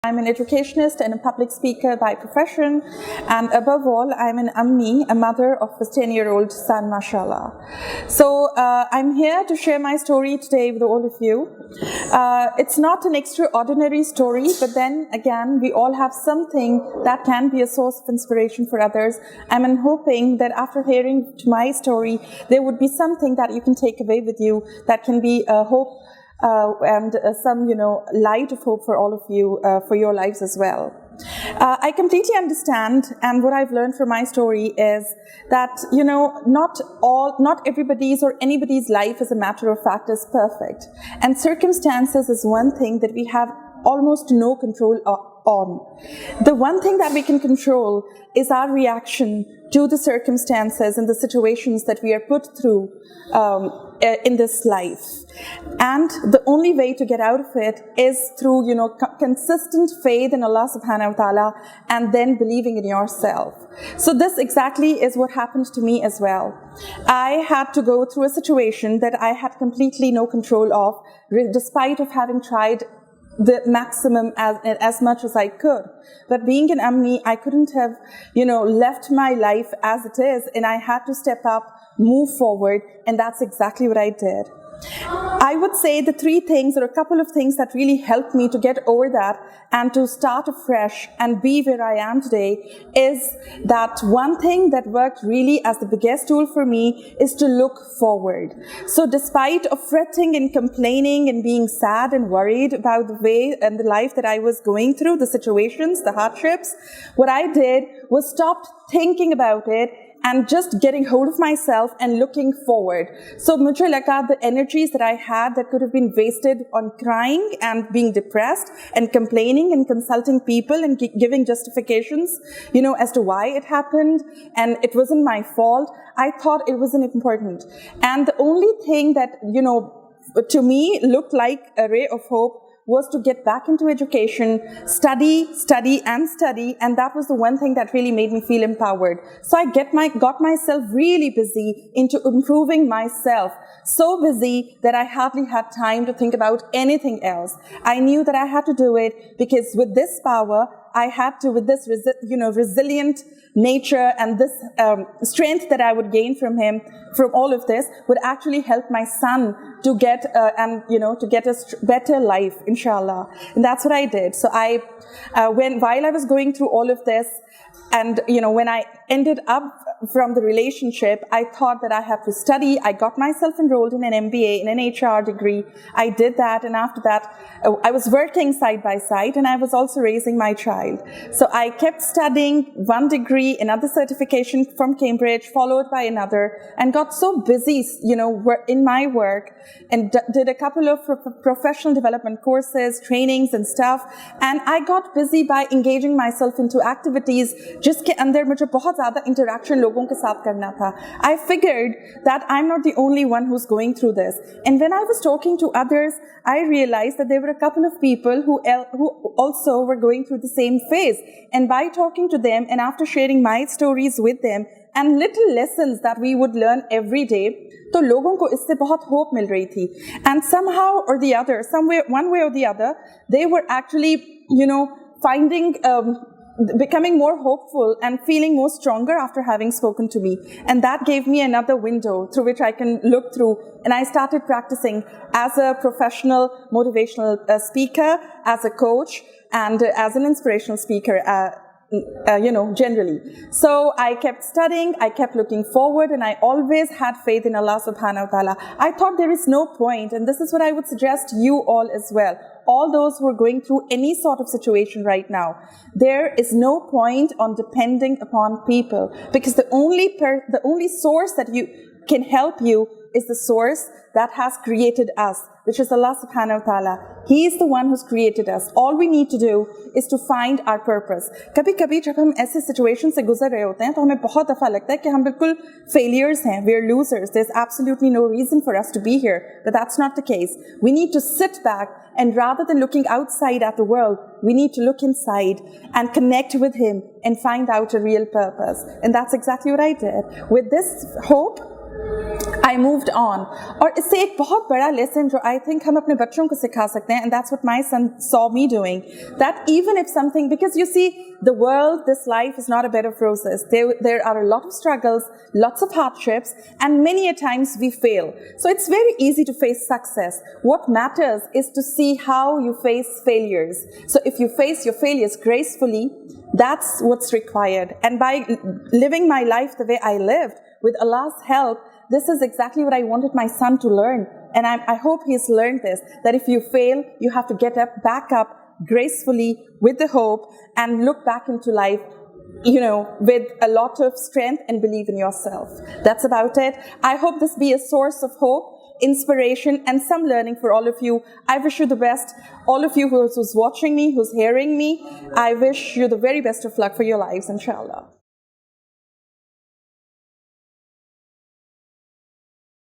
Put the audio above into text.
I'm an educationist and a public speaker by profession, and above all, I'm an Ammi, a mother of a 10-year-old son, mashallah. So I'm here to share my story today with all of you. It's not an extraordinary story, but then again, we all have something that can be a source of inspiration for others. I'm hoping that after hearing my story, there would be something that you can take away with you that can be a hope and some, light of hope for all of you, for your lives as well. I completely understand, and what I've learned from my story is that, not everybody's or anybody's life, as a matter of fact, is perfect. And circumstances is one thing that we have almost no control on. The one thing that we can control is our reaction to the circumstances and the situations that we are put through in this life. And the only way to get out of it is through, consistent faith in Allah subhanahu wa ta'ala and then believing in yourself. So this exactly is what happened to me as well. I had to go through a situation that I had completely no control of, despite of having tried the maximum as much as I could. But being an Ammi, I couldn't have, left my life as it is, and I had to step up, move forward, and that's exactly what I did. I would say the three things, or a couple of things that really helped me to get over that and to start afresh and be where I am today, is that one thing that worked really as the biggest tool for me is to look forward. So despite of fretting and complaining and being sad and worried about the way and the life that I was going through, the situations, the hardships, what I did was stop thinking about it and just getting hold of myself and looking forward. So mujhe laga the energies that I had that could have been wasted on crying and being depressed and complaining and consulting people and giving justifications, as to why it happened and it wasn't my fault, I thought it wasn't important. And the only thing that, to me looked like a ray of hope was to get back into education, study, and that was the one thing that really made me feel empowered. So I got myself really busy into improving myself, so busy that I hardly had time to think about anything else. I knew that I had to do it because with this power, I had to, with this resilient nature and this strength that I would gain from him, from all of this, would actually help my son to get to get a better life, inshallah. And that's what I did. So while I was going through all of this, and when I ended up from the relationship, I thought that I had to study. I got myself enrolled in an MBA, in an HR degree. I did that, and after that, I was working side by side, and I was also raising my child. So I kept studying one degree, another certification from Cambridge, followed by another, and got so busy, in my work, and did a couple of professional development courses, trainings, and stuff. And I got busy by engaging myself into activities. जिसके अंदर मुझे बहुत ज़्यादा interaction लोगों के साथ करना था. I figured that I'm not the only one who's going through this. And when I was talking to others, I realized that there were a couple of people who also were going through the same phase. And by talking to them and after sharing my stories with them and little lessons that we would learn every day, तो लोगों को इससे बहुत hope मिल रही थी. And somehow or the other, one way or the other, they were actually, finding becoming more hopeful and feeling more stronger after having spoken to me. And that gave me another window through which I can look through. And I started practicing as a professional motivational speaker, as a coach, and as an inspirational speaker, generally. So I kept studying, I kept looking forward, and I always had faith in Allah subhanahu wa ta'ala. I thought there is no point, and this is what I would suggest to you all as well. All those who are going through any sort of situation right now, there is no point on depending upon people, because the only source that can help you is the source that has created us, which is Allah subhanahu wa ta'ala. He is the one who's created us. All we need to do is to find our purpose. कभी-कभी जब हम ऐसे situation से गुजर रहे होते हैं, तो हमें बहुत दफा लगता है कि हम बिल्कुल failures हैं, we're losers. There's absolutely no reason for us to be here. But that's not the case. We need to sit back, and rather than looking outside at the world, we need to look inside and connect with Him and find out a real purpose. And that's exactly what I did. With this hope, I moved on. और इससे एक बहुत बड़ा lesson जो I think हम अपने बच्चों को सिखा सकते हैं, and that's what my son saw me doing, that even if something, because you see, the world, this life is not a bed of roses. There are a lot of struggles, lots of hardships, and many a times we fail. So it's very easy to face success. What matters is to see how you face failures. So if you face your failures gracefully, that's what's required. And by living my life the way I lived, with Allah's help, this is exactly what I wanted my son to learn. And I hope he's learned this, that if you fail, you have to get up, back up gracefully with the hope and look back into life, with a lot of strength and believe in yourself. That's about it. I hope this be a source of hope, inspiration, and some learning for all of you. I wish you the best. All of you who's watching me, who's hearing me, I wish you the very best of luck for your lives, inshallah.